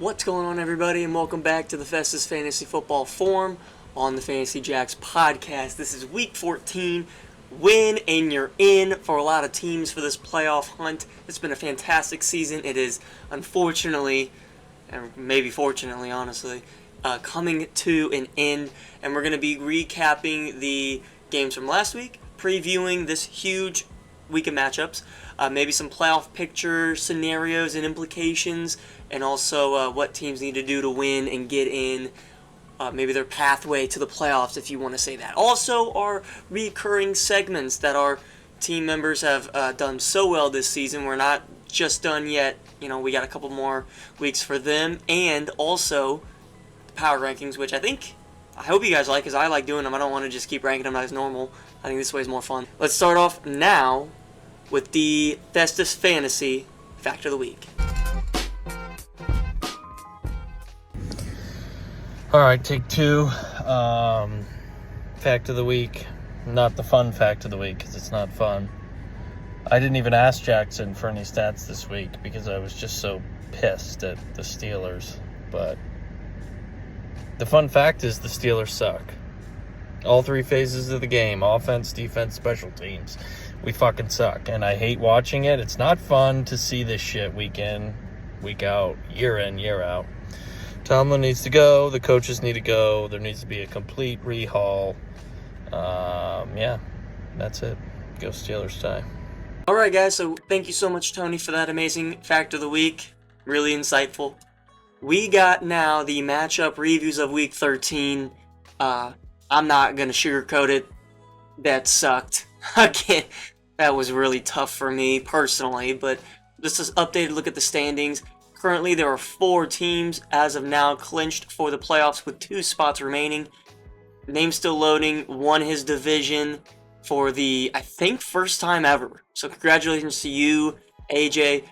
What's going on, everybody, and welcome back to the Festus Fantasy Football Forum on the Fantasy Jacks podcast. This is week 14. Win and you're in for a lot of teams for this playoff hunt. It's been a fantastic season. It is unfortunately, and maybe fortunately, honestly, coming to an end, and we're going to be recapping the games from last week, previewing this huge week of matchups, maybe some playoff picture scenarios and implications, and also what teams need to do to win and get in, maybe their pathway to the playoffs, if you want to say that. Also, our recurring segments that our team members have done so well this season. We're not just done yet. You know, we got a couple more weeks for them, and also the power rankings, which I hope you guys like, because I like doing them. I don't want to just keep ranking them as normal. I think this way is more fun. Let's start off now with the Festus Fantasy Fact of the Week. All right, take two. Fact of the week. Not the fun fact of the week, because it's not fun. I didn't even ask Jaxon for any stats this week because I was just so pissed at the Steelers. But the fun fact is the Steelers suck. All three phases of the game, offense, defense, special teams. We fucking suck, and I hate watching it. It's not fun to see this shit week in, week out, year in, year out. Tomlin needs to go. The coaches need to go. There needs to be a complete rehaul. Yeah, that's it. Go Steelers tie. All right, guys, so thank you so much, Tony, for that amazing Fact of the Week. Really insightful. We got now the matchup reviews of Week 13. I'm not going to sugarcoat it. That sucked. Again, that was really tough for me personally, but just an updated look at the standings. Currently, there are 4 teams as of now clinched for the playoffs with 2 spots remaining. Name's still loading. Won his division for the, I think, first time ever. So congratulations to you, AJ.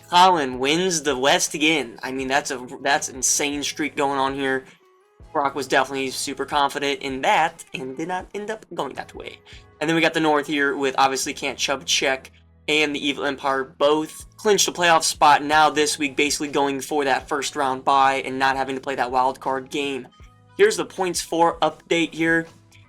Colin wins the West again. I mean, that's insane streak going on here. Brock was definitely super confident in that and did not end up going that way. And then we got the North here with obviously Can't Chub Check and the Evil Empire both clinched a playoff spot now this week, basically going for that first round bye and not having to play that wild card game. Here's the points for update here.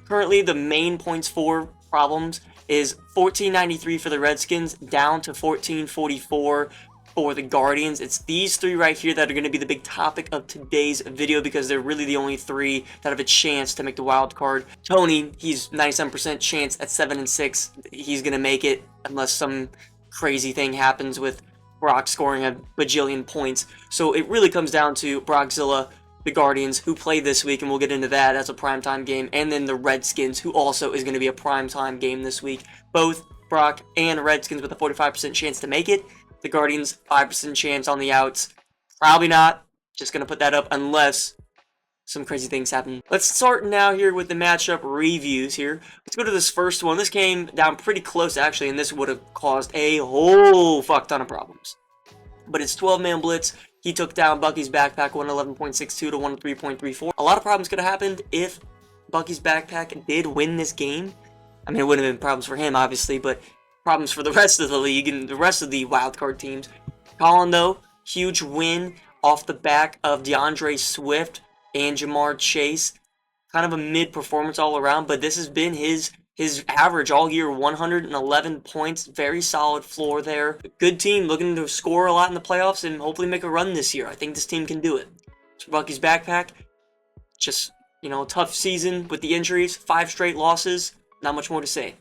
Currently, the main points for problems is 1493 for the Redskins, down to 1444 for the Guardians. It's these 3 right here that are going to be the big topic of today's video because they're really the only 3 that have a chance to make the wild card. Tony, he's 97% chance at 7-6. He's going to make it unless some crazy thing happens with Brock scoring a bajillion points. So it really comes down to Brockzilla, the Guardians, who play this week, and we'll get into that as a primetime game, and then the Redskins, who also is going to be a primetime game this week. Both Brock and Redskins with a 45% chance to make it. The Guardians, 5% chance on the outs. Probably not. Just going to put that up unless some crazy things happen. Let's start now here with the matchup reviews here. Let's go to this first one. This came down pretty close, actually, and this would have caused a whole fuck ton of problems. But it's 12-man blitz. He took down Bucky's backpack, 111.62 to 103.34. A lot of problems could have happened if Bucky's backpack did win this game. I mean, it wouldn't have been problems for him, obviously, but problems for the rest of the league and the rest of the wildcard teams. Colin, though, huge win off the back of DeAndre Swift and Jamar Chase. Kind of a mid-performance all around, but this has been his average all year, 111 points. Very solid floor there. Good team looking to score a lot in the playoffs and hopefully make a run this year. I think this team can do it. So Bucky's backpack, just, tough season with the injuries. 5 straight losses. Not much more to say.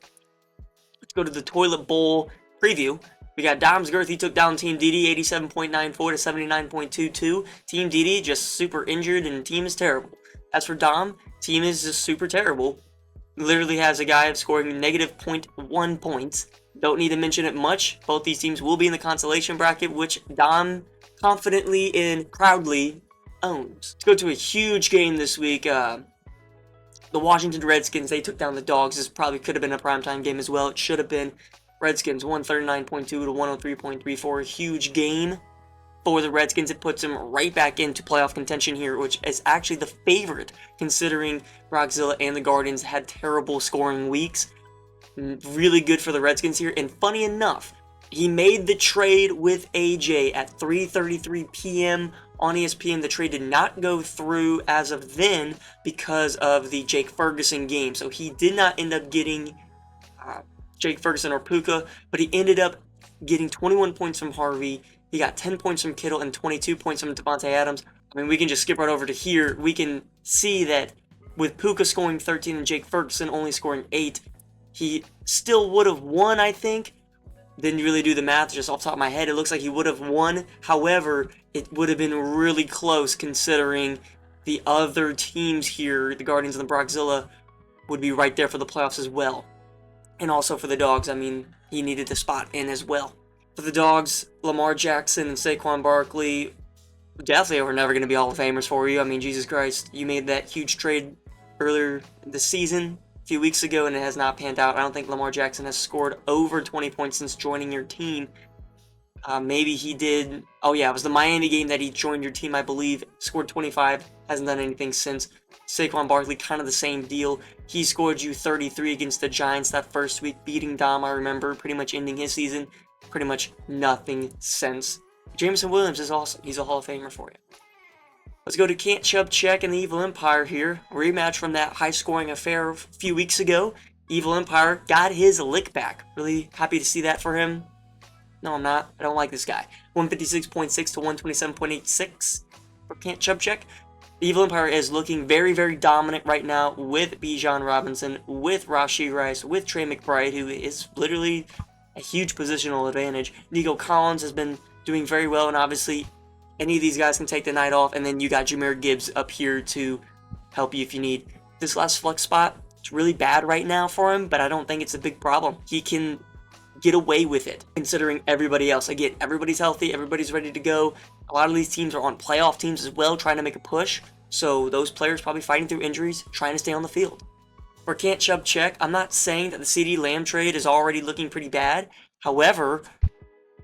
Let's go to the Toilet Bowl preview. We got Dom's Girth. He took down Team DD 87.94 to 79.22. Team DD just super injured and team is terrible. As for Dom, team is just super terrible. Literally has a guy scoring negative 0.1 points. Don't need to mention it much. Both these teams will be in the consolation bracket, which Dom confidently and proudly owns. Let's go to a huge game this week. The Washington Redskins, they took down the Dogs. This probably could have been a primetime game as well. It should have been. Redskins 139.2 to 103.34. Huge game for the Redskins. It puts them right back into playoff contention here, which is actually the favorite considering Brockzilla and the Guardians had terrible scoring weeks. Really good for the Redskins here. And funny enough, he made the trade with AJ at 3:33 p.m. on ESPN, the trade did not go through as of then because of the Jake Ferguson game. So he did not end up getting Jake Ferguson or Puka, but he ended up getting 21 points from Harvey. He got 10 points from Kittle and 22 points from Devontae Adams. I mean, we can just skip right over to here. We can see that with Puka scoring 13 and Jake Ferguson only scoring 8, he still would have won, I think. Didn't really do the math just off the top of my head. It looks like he would have won. However, it would have been really close considering the other teams here, the Guardians and the Brockzilla, would be right there for the playoffs as well. And also for the Dogs, I mean, he needed the spot in as well. For the Dogs, Lamar Jackson and Saquon Barkley definitely are never going to be Hall of Famers for you. I mean, Jesus Christ, you made that huge trade earlier this season, a few weeks ago, and it has not panned out. I don't think Lamar Jackson has scored over 20 points since joining your team. Maybe he did. Oh, yeah, it was the Miami game that he joined your team, I believe. Scored 25. Hasn't done anything since. Saquon Barkley, kind of the same deal. He scored you 33 against the Giants that first week, beating Dom, I remember, pretty much ending his season. Pretty much nothing since. Jameson Williams is awesome. He's a Hall of Famer for you. Let's go to Can't Chub Check and the Evil Empire here. Rematch from that high-scoring affair a few weeks ago. Evil Empire got his lick back. Really happy to see that for him. No, I'm not. I don't like this guy. 156.6 to 127.86 for Can't Chub Check. The Evil Empire is looking very, very dominant right now with Bijan Robinson, with Rashee Rice, with Trey McBride, who is literally a huge positional advantage. Nico Collins has been doing very well, and obviously any of these guys can take the night off, and then you got Jahmyr Gibbs up here to help you if you need. This last flex spot, it's really bad right now for him, but I don't think it's a big problem. He can get away with it, considering everybody else. Again, everybody's healthy, everybody's ready to go. A lot of these teams are on playoff teams as well, trying to make a push, so those players probably fighting through injuries, trying to stay on the field. For Can't Chub Check, I'm not saying that the CeeDee Lamb trade is already looking pretty bad. However,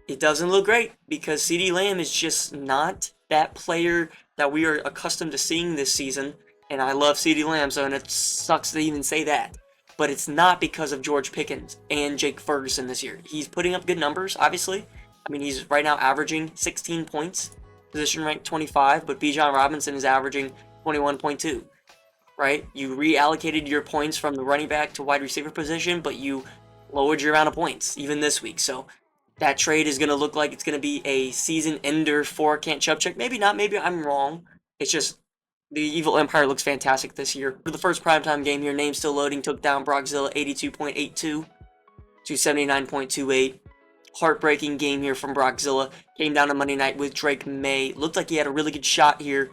it doesn't look great because CeeDee Lamb is just not that player that we are accustomed to seeing this season. And I love CeeDee Lamb, so and it sucks to even say that. But it's not because of George Pickens and Jake Ferguson this year. He's putting up good numbers, obviously. I mean, he's right now averaging 16 points, position rank 25, but Bijan Robinson is averaging 21.2. Right? You reallocated your points from the running back to wide receiver position, but you lowered your amount of points, even this week. So that trade is going to look like it's going to be a season ender for Can't Chub Check. Maybe not. Maybe I'm wrong. It's just the Evil Empire looks fantastic this year. For the first primetime game here, name still loading, took down Brockzilla 82.82 to 79.28. Heartbreaking game here from Brockzilla. Came down to Monday night with Drake May. Looked like he had a really good shot here.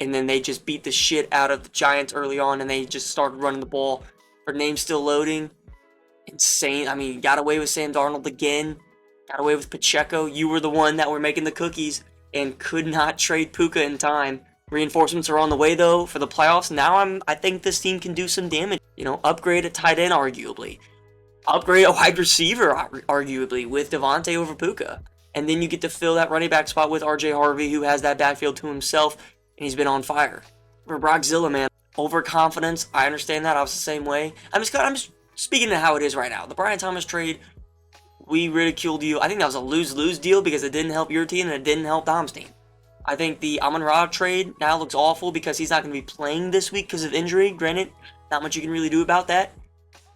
And then they just beat the shit out of the Giants early on, and they just started running the ball. Her name's still loading. Insane. I mean, got away with Sam Darnold again. Got away with Pacheco. You were the one that were making the cookies and could not trade Puka in time. Reinforcements are on the way, though, for the playoffs. Now I think this team can do some damage. You know, upgrade a tight end, arguably. Upgrade a wide receiver, arguably, with Devontae over Puka. And then you get to fill that running back spot with RJ Harvey, who has that backfield to himself. And he's been on fire. For Brockzilla, man, overconfidence. I understand that. I was the same way. I'm just speaking to how it is right now. The Brian Thomas trade, we ridiculed you. I think that was a lose-lose deal because it didn't help your team and it didn't help Dom's team. I think the Amon-Ra trade now looks awful because he's not going to be playing this week because of injury. Granted, not much you can really do about that.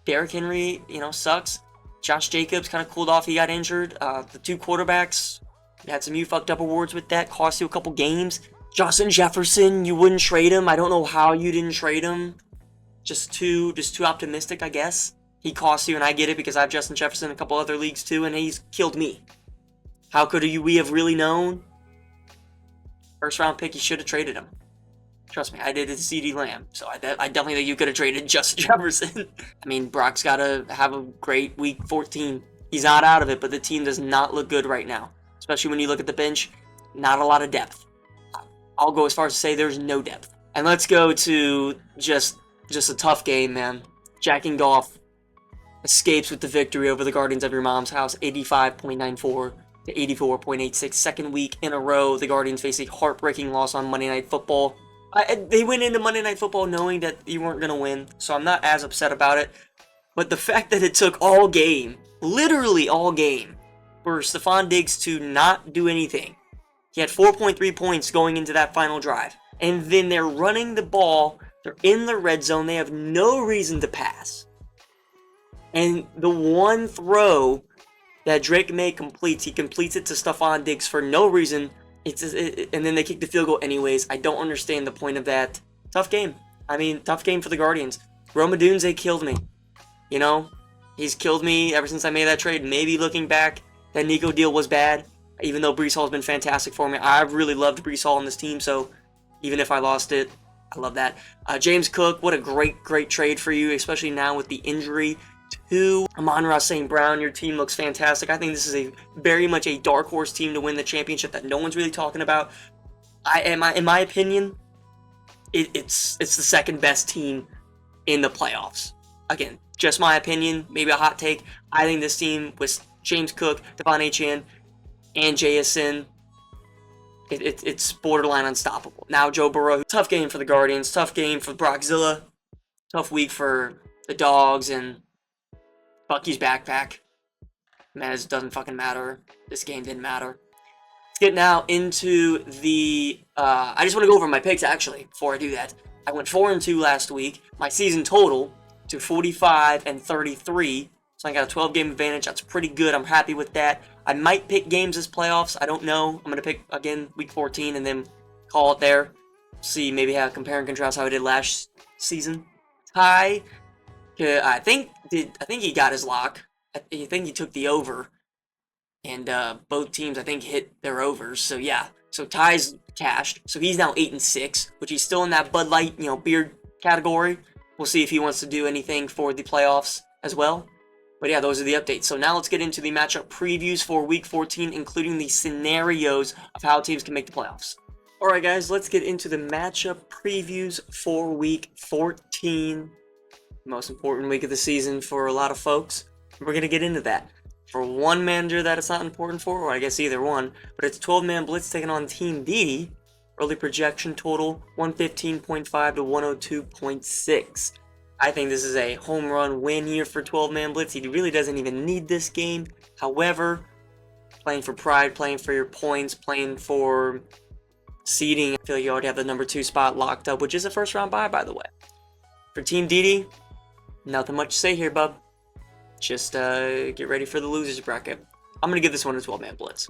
Derrick Henry, sucks. Josh Jacobs kind of cooled off. He got injured. The two quarterbacks, you had some fucked up awards with that. Cost you a couple games. Justin Jefferson, you wouldn't trade him. I don't know how you didn't trade him. Just too optimistic, I guess. He cost you, and I get it because I have Justin Jefferson in a couple other leagues too, and he's killed me. How could we have really known? First round pick, you should have traded him. Trust me, I did it to CeeDee Lamb, so I definitely think you could have traded Justin Jefferson. I mean, Brock's got to have a great week 14. He's not out of it, but the team does not look good right now, especially when you look at the bench. Not a lot of depth. I'll go as far as to say there's no depth. And let's go to just a tough game, man. Jack and Goff escapes with the victory over the Guardians of your mom's house, 85.94 to 84.86. Second week in a row, the Guardians face a heartbreaking loss on Monday Night Football. They went into Monday Night Football knowing that you weren't going to win, so I'm not as upset about it. But the fact that it took all game, literally all game, for Stephon Diggs to not do anything, He had 4.3 points going into that final drive. And then they're running the ball. They're in the red zone. They have no reason to pass. And the one throw that Drake May completes, he completes it to Stephon Diggs for no reason. And then they kick the field goal anyways. I don't understand the point of that. Tough game. I mean, tough game for the Guardians. Rome Odunze killed me. You know, he's killed me ever since I made that trade. Maybe looking back, that Nico deal was bad. Even though Breece Hall's been fantastic for me. I've really loved Breece Hall on this team, so even if I lost it, I love that. James Cook, what a great trade for you, especially now with the injury to Amon-Ra St. Brown. Your team looks fantastic. I think this is very much a dark horse team to win the championship that no one's really talking about. In my opinion, it's the second best team in the playoffs. Again, just my opinion, maybe a hot take. I think this team with James Cook, Devon Achane, and JSN, it's borderline unstoppable. Now Joe Burrow, tough game for the Guardians, tough game for Brockzilla, tough week for the Dogs, and Bucky's backpack. Mez doesn't fucking matter. This game didn't matter. Let's get now into the... I just want to go over my picks, actually, before I do that. I went 4-2 last week. My season total to 45-33. So I got a 12-game advantage. That's pretty good. I'm happy with that. I might pick games as playoffs. I don't know. I'm going to pick, again, week 14 and then call it there. See, maybe have compare and contrast how I did last season. Ty, I think he got his lock. I think he took the over. And both teams, I think, hit their overs. So, yeah. So, Ty's cashed. So, he's now 8-6, which he's still in that Bud Light, beard category. We'll see if he wants to do anything for the playoffs as well. But yeah, those are the updates. So now let's get into the matchup previews for Week 14, including the scenarios of how teams can make the playoffs. Alright guys, let's get into the matchup previews for Week 14. Most important week of the season for a lot of folks. We're going to get into that. For one manager that it's not important for, or I guess either one, but it's 12-man blitz taking on Team Didi. Early projection total, 115.5 to 102.6. I think this is a home run win here for 12-man blitz. He really doesn't even need this game. However, playing for pride, playing for your points, playing for seeding, I feel like you already have the number 2 spot locked up, which is a first-round bye, by the way. For Team Didi, nothing much to say here, bub. Just get ready for the losers bracket. I'm going to give this one a 12-man blitz.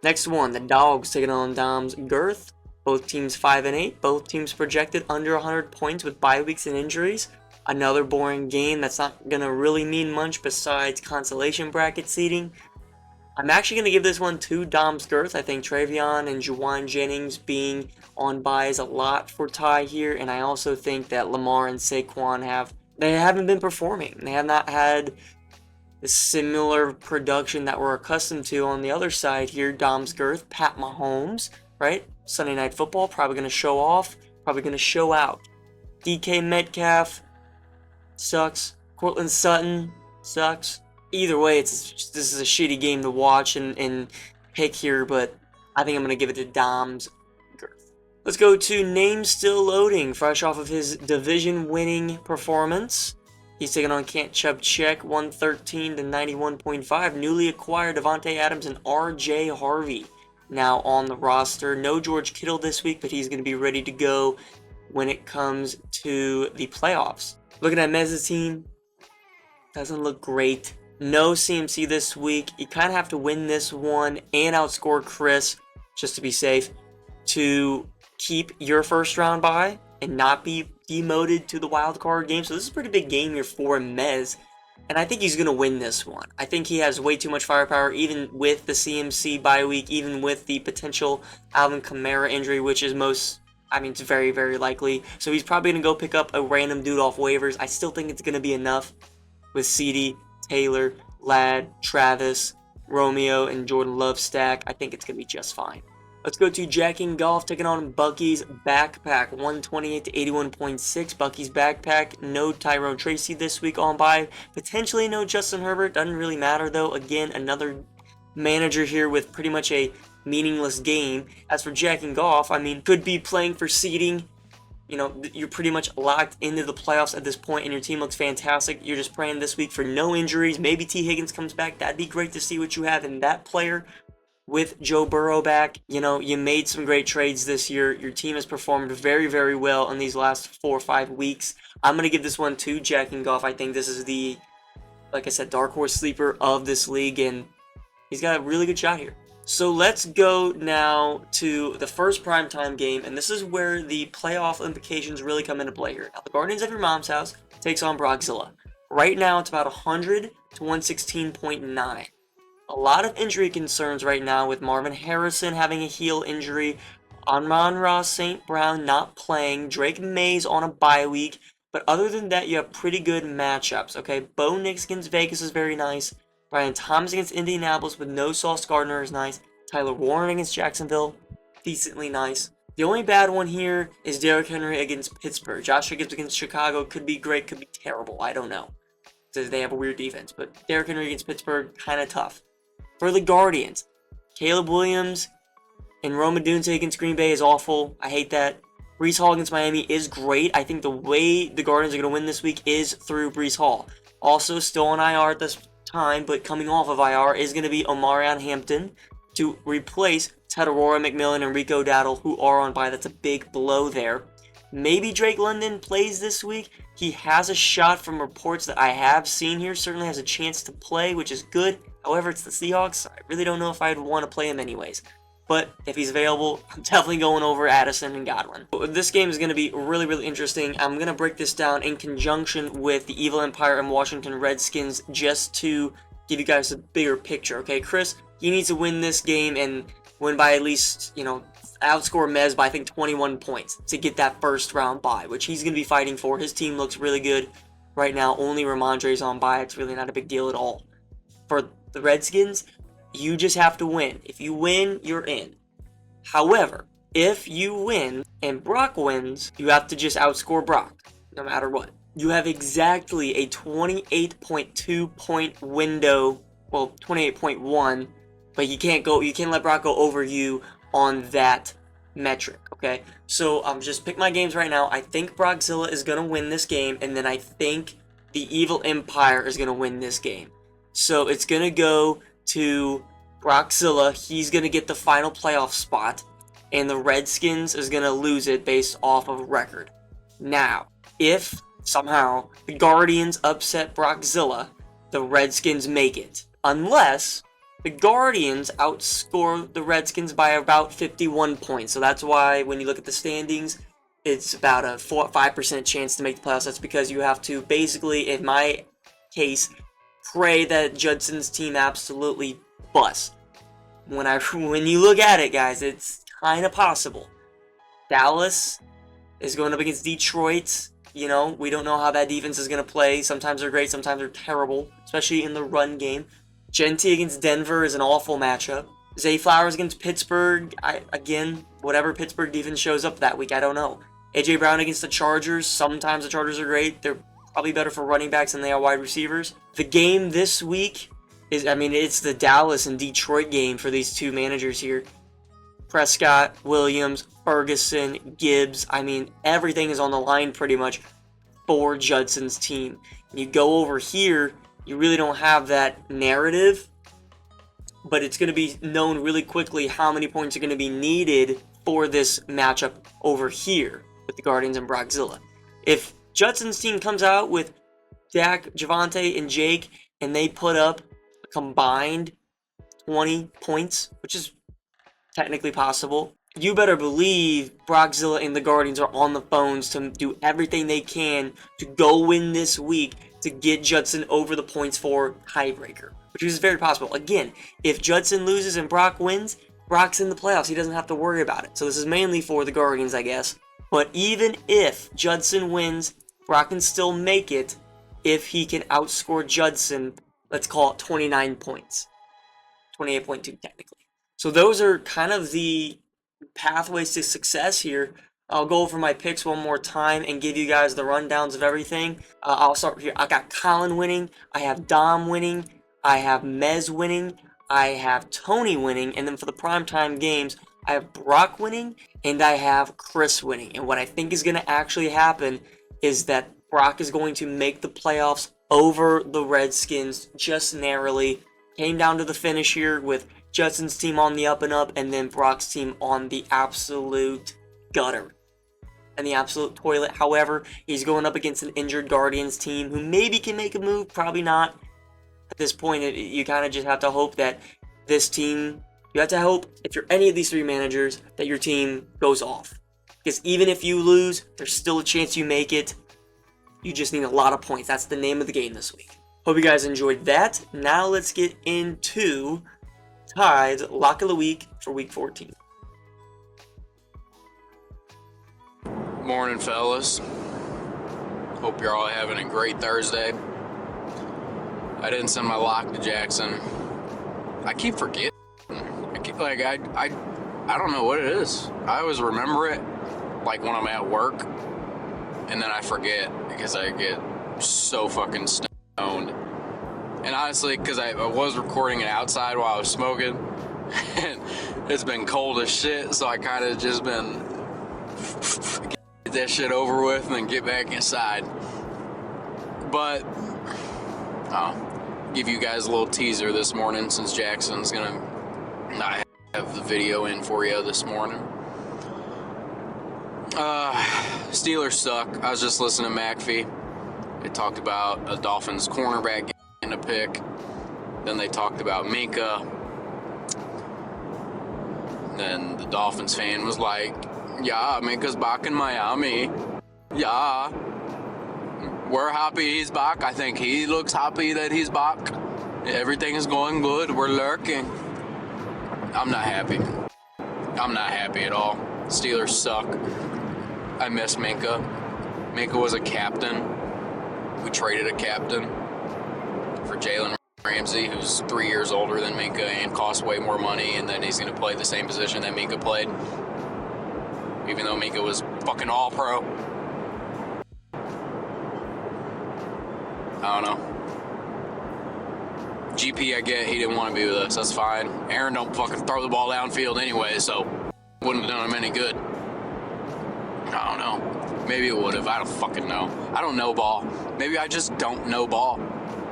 Next one, the Dogs taking on Dom's Girth. Both teams 5-8. Both teams projected under 100 points with bye weeks and injuries. Another boring game that's not going to really mean much besides consolation bracket seeding. I'm actually going to give this one to Dom's Girth. I think Travion and Juwan Jennings being on bye is a lot for Ty here. And I also think that Lamar and Saquon haven't been performing. They have not had the similar production that we're accustomed to on the other side here. Dom's Girth, Pat Mahomes, right? Sunday Night Football, probably going to show off, probably going to show out. DK Metcalf, sucks. Cortland Sutton, sucks. Either way, this is a shitty game to watch and pick here, but I think I'm going to give it to Dom's Girth. Let's go to Name Still Loading, fresh off of his division-winning performance. He's taking on Can't Chub Check, 113 to 91.5. Newly acquired Devontae Adams and R.J. Harvey now on the roster. No George Kittle this week, but he's going to be ready to go when it comes to the playoffs. Looking at Mez's team, doesn't look great. No CMC this week. You kind of have to win this one and outscore Chris, just to be safe, to keep your first round bye and not be demoted to the wild card game. So this is a pretty big game here for Mez. And I think he's going to win this one. I think he has way too much firepower, even with the CMC bye week, even with the potential Alvin Kamara injury, which is it's very, very likely. So he's probably going to go pick up a random dude off waivers. I still think it's going to be enough with CD, Taylor, Ladd, Travis, Romeo, and Jordan Love stack. I think it's going to be just fine. Let's go to Jacking Golf taking on Bucky's Backpack, 128 to 81.6. Bucky's Backpack, no Tyrone Tracy this week on bye. Potentially no Justin Herbert. Doesn't really matter though. Again, another manager here with pretty much a meaningless game. As for Jacking Golf, could be playing for seeding. You're pretty much locked into the playoffs at this point and your team looks fantastic. You're just praying this week for no injuries. Maybe T. Higgins comes back. That'd be great to see what you have in that player. with Joe Burrow back, you know, you made some great trades this year. Your team has performed very, very well in these last 4 or 5 weeks. I'm going to give this one to Jack and Goff. I think this is the, like I said, dark horse sleeper of this league, and he's got a really good shot here. So let's go now to the first primetime game, and this is where the playoff implications really come into play here. Now, the Guardians of Your Mom's House takes on Brockzilla. Right now, it's about 100 to 116.9. A lot of injury concerns right now with Marvin Harrison having a heel injury, Amon-Ra St. Brown not playing, Drake Mays on a bye week, but other than that, you have pretty good matchups, okay? Bo Nix against Vegas is very nice. Brian Thomas against Indianapolis with no Sauce Gardner is nice. Tyler Warren against Jacksonville, decently nice. The only bad one here is Derrick Henry against Pittsburgh. Josh Jacobs against Chicago could be great, could be terrible, I don't know. Because they have a weird defense, but Derrick Henry against Pittsburgh, kind of tough. For the Guardians, Caleb Williams and Rome Odunze against Green Bay is awful. I hate that. Breece Hall against Miami is great. I think the way the Guardians are going to win this week is through Breece Hall. Also, still on IR at this time, but coming off of IR is going to be Omarion Hampton to replace Ted Aurora, McMillan, and Rico Dowdle, who are on bye. That's a big blow there. Maybe Drake London plays this week. He has a shot from reports that I have seen here. Certainly has a chance to play, which is good. However, it's the Seahawks. I really don't know if I'd want to play him anyways. But if he's available, I'm definitely going over Addison and Godwin. This game is going to be really, really interesting. I'm going to break this down in conjunction with the Evil Empire and Washington Redskins just to give you guys a bigger picture, okay? Chris, he needs to win this game and win by at least, you know, outscore Mez by, I think, 21 points to get that first round bye, which he's going to be fighting for. His team looks really good right now. Only Ramondre's on bye. It's really not a big deal at all. For the Redskins, you just have to win. If you win, you're in. However, if you win and Brock wins, you have to just outscore Brock, no matter what. You have exactly a 28.2 point window, well, 28.1, but you can't let Brock go over you on that metric, okay? So I'm just pick my games right now. I think Brockzilla is gonna win this game, and then I think the Evil Empire is gonna win this game. So it's gonna go to Brockzilla. He's going to get the final playoff spot, and the Redskins is going to lose it based off of record. Now, if somehow the Guardians upset Brockzilla, the Redskins make it. Unless the Guardians outscore the Redskins by about 51 points. So that's why when you look at the standings, it's about a 5% chance to make the playoffs. That's because you have to basically, in my case, pray that Judson's team absolutely busts. When you look at it, guys, it's kind of possible. Dallas is going up against Detroit. You know, we don't know how that defense is going to play. Sometimes they're great, sometimes they're terrible, especially in the run game. Genty against Denver is an awful matchup. Zay Flowers against Pittsburgh. Again, whatever Pittsburgh defense shows up that week, I don't know. A.J. Brown against the Chargers. Sometimes the Chargers are great. They're probably better for running backs than they are wide receivers. The game this week is, it's the Dallas and Detroit game for these two managers here. Prescott, Williams, Ferguson, Gibbs. Everything is on the line pretty much for Judson's team. You go over here, you really don't have that narrative, but it's going to be known really quickly how many points are going to be needed for this matchup over here with the Guardians and Brockzilla. If Judson's team comes out with Dak, Javonte, and Jake, and they put up a combined 20 points, which is technically possible, you better believe Brockzilla and the Guardians are on the phones to do everything they can to go win this week to get Judson over the points for tiebreaker, which is very possible. Again, if Judson loses and Brock wins, Brock's in the playoffs. He doesn't have to worry about it. So this is mainly for the Guardians, I guess. But even if Judson wins, Brock can still make it if he can outscore Judson, let's call it 29 points. 28.2 technically. So those are kind of the pathways to success here. I'll go over my picks one more time and give you guys the rundowns of everything. I'll start here. I got Colin winning. I have Dom winning. I have Mez winning. I have Tony winning. And then for the primetime games, I have Brock winning and I have Chris winning. And what I think is going to actually happen is that Brock is going to make the playoffs over the Redskins just narrowly. Came down to the finish here with Judson's team on the up and up, and then Brock's team on the absolute gutter and the absolute toilet. However, he's going up against an injured Guardians team who maybe can make a move, probably not. At this point, you kind of just have to hope that this team, you have to hope, if you're any of these three managers, that your team goes off. Because even if you lose, there's still a chance you make it. You just need a lot of points. That's the name of the game this week. Hope you guys enjoyed that. Now let's get into Tide's Lock of the Week for Week 14. Morning, fellas. Hope you're all having a great Thursday. I didn't send my lock to Jaxon. I keep forgetting. I don't know what it is. I always remember it, like when I'm at work, and then I forget because I get so fucking stoned. And honestly, because I was recording it outside while I was smoking, and it's been cold as shit, so I kind of just been get that shit over with and then get back inside. But I'll give you guys a little teaser this morning, since Jackson's gonna not have the video in for you this morning. Steelers suck. I was just listening to McAfee. They talked about a Dolphins cornerback getting a pick. Then they talked about Minka. Then the Dolphins fan was like, yeah, Minka's back in Miami. Yeah. We're happy he's back. I think he looks happy that he's back. Everything is going good. We're lurking. I'm not happy. I'm not happy at all. Steelers suck. I miss Minka. Minka was a captain. We traded a captain for Jalen Ramsey, who's 3 years older than Minka and costs way more money, and then he's going to play the same position that Minka played, even though Minka was fucking all-pro. I don't know. GP, I get he didn't want to be with us. That's fine. Aaron don't fucking throw the ball downfield anyway, so wouldn't have done him any good. I don't know. Maybe it would have. I don't fucking know. I don't know ball. Maybe I just don't know ball.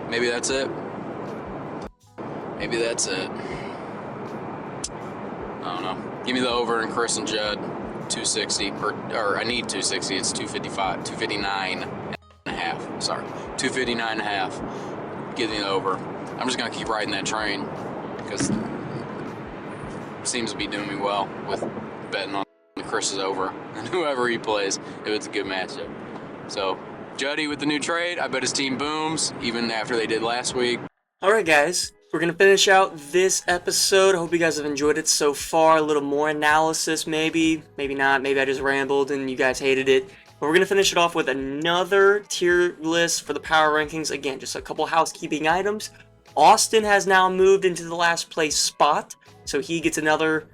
Maybe that's it. Maybe that's it. I don't know. Give me the over in Chris and Judd. 260 or I need 260. It's 255. 259 and a half. Sorry. 259 and a half. Give me the over. I'm just going to keep riding that train because it seems to be doing me well with betting on Chris is over and whoever he plays if it's a good matchup. So Juddy with the new trade, I bet his team booms even after they did last week. Alright guys, we're going to finish out this episode. I hope you guys have enjoyed it so far. A little more analysis maybe not. Maybe I just rambled and you guys hated it. But we're going to finish it off with another tier list for the power rankings. Again, just a couple housekeeping items. Austin has now moved into the last place spot, so he gets another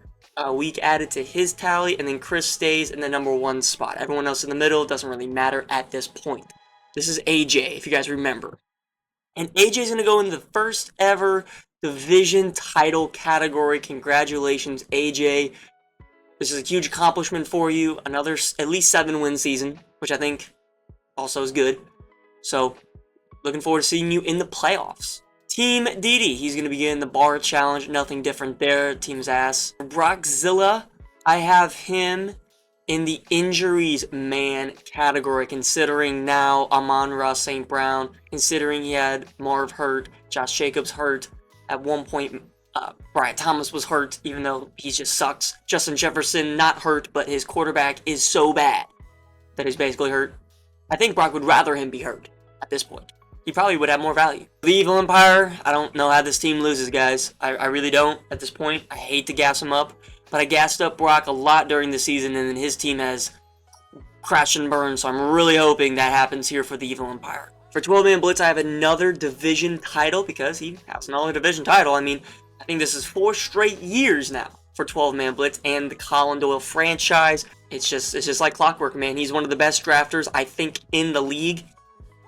week added to his tally, and then Chris stays in the number 1 spot. Everyone else in the middle doesn't really matter at this point. This is AJ, if you guys remember. And AJ's going to go in the first ever division title category. Congratulations, AJ. This is a huge accomplishment for you. Another at least 7-win season, which I think also is good. So, looking forward to seeing you in the playoffs. Team DD, he's going to be getting the bar challenge. Nothing different there. Team's ass. Brockzilla, I have him in the injuries man category, considering now Amon-Ra St. Brown, considering he had Marv hurt, Josh Jacobs hurt. At one point, Brian Thomas was hurt, even though he just sucks. Justin Jefferson, not hurt, but his quarterback is so bad that he's basically hurt. I think Brock would rather him be hurt at this point. He probably would have more value. The Evil Empire, I don't know how this team loses, guys. I really don't at this point. I hate to gas him up, but I gassed up Brock a lot during the season, and then his team has crashed and burned, so I'm really hoping that happens here for the Evil Empire. For 12-Man Blitz, I have another division title because he has another division title. I mean, I think this is 4 straight years now for 12-Man Blitz and the Colin Doyle franchise. It's just like clockwork, man. He's one of the best drafters, I think, in the league.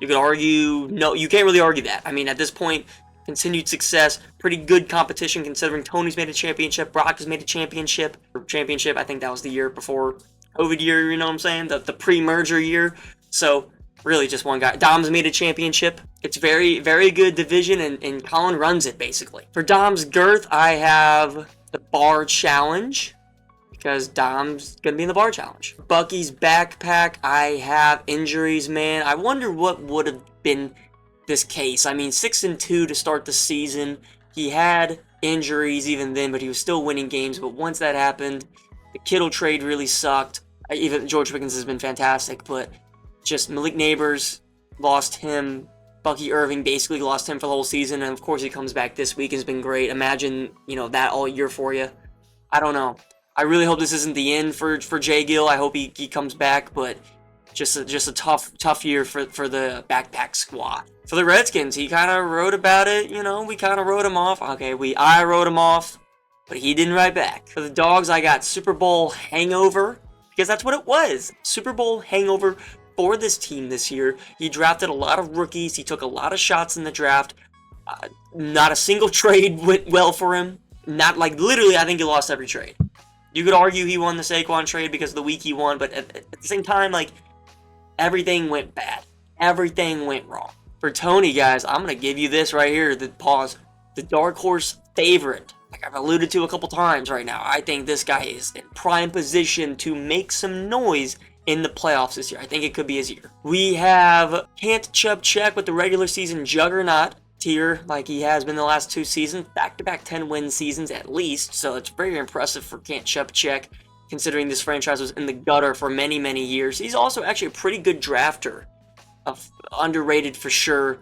You could argue, no, you can't really argue that. I mean, at this point, continued success, pretty good competition considering Tony's made a championship, Brock has made a championship. I think that was the year before COVID year, you know what I'm saying? The pre-merger year. So, really just one guy. Dom's made a championship. It's very, very good division, and Colin runs it, basically. For Dom's girth, I have the bar challenge, because Dom's going to be in the bar challenge. Bucky's backpack, I have injuries, man. I wonder what would have been this case. I mean, 6-2 to start the season. He had injuries even then, but he was still winning games. But once that happened, the Kittle trade really sucked. Even George Pickens has been fantastic, but just Malik Neighbors lost him. Bucky Irving basically lost him for the whole season, and of course he comes back this week and has been great. Imagine, that all year for you. I don't know. I really hope this isn't the end for Jay Gill. I hope he comes back, but just a tough year for the backpack squad. For the Redskins, he kind of wrote about it. We kind of wrote him off. Okay, I wrote him off, but he didn't write back. For the Dogs, I got Super Bowl hangover, because that's what it was. Super Bowl hangover for this team this year. He drafted a lot of rookies. He took a lot of shots in the draft. Not a single trade went well for him. Not literally, I think he lost every trade. You could argue he won the Saquon trade because of the week he won, but at the same time, everything went bad. Everything went wrong. For Tony, guys, I'm going to give you this right here, the dark horse favorite. Like I've alluded to a couple times right now, I think this guy is in prime position to make some noise in the playoffs this year. I think it could be his year. We have Can't Chub Check with the regular season juggernaut tier, like he has been the last 2 seasons, back-to-back 10-win seasons at least, so it's very impressive for Can't Chub Check, considering this franchise was in the gutter for many, many years. He's also actually a pretty good drafter, underrated for sure.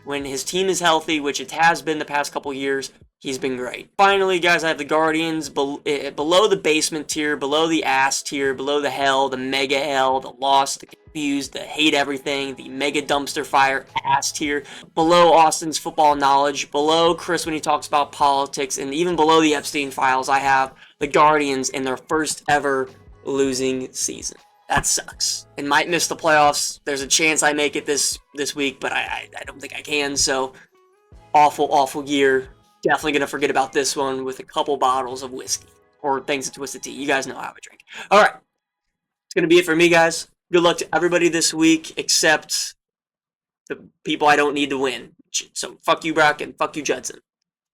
When his team is healthy, which it has been the past couple years, he's been great. Finally, guys, I have the Guardians below the basement tier, below the ass tier, below the hell, the mega hell, the lost, the confused, the hate everything, the mega dumpster fire ass tier, below Austin's football knowledge, below Chris when he talks about politics, and even below the Epstein files, I have the Guardians in their first ever losing season. That sucks. And might miss the playoffs. There's a chance I make it this week, but I don't think I can, so awful year. Definitely going to forget about this one with a couple bottles of whiskey or things to Twisted Tea. You guys know how I drink. All right. It's going to be it for me, guys. Good luck to everybody this week except the people I don't need to win. So fuck you, Brock, and fuck you, Judson.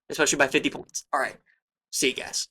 Especially by 50 points. All right. See you guys.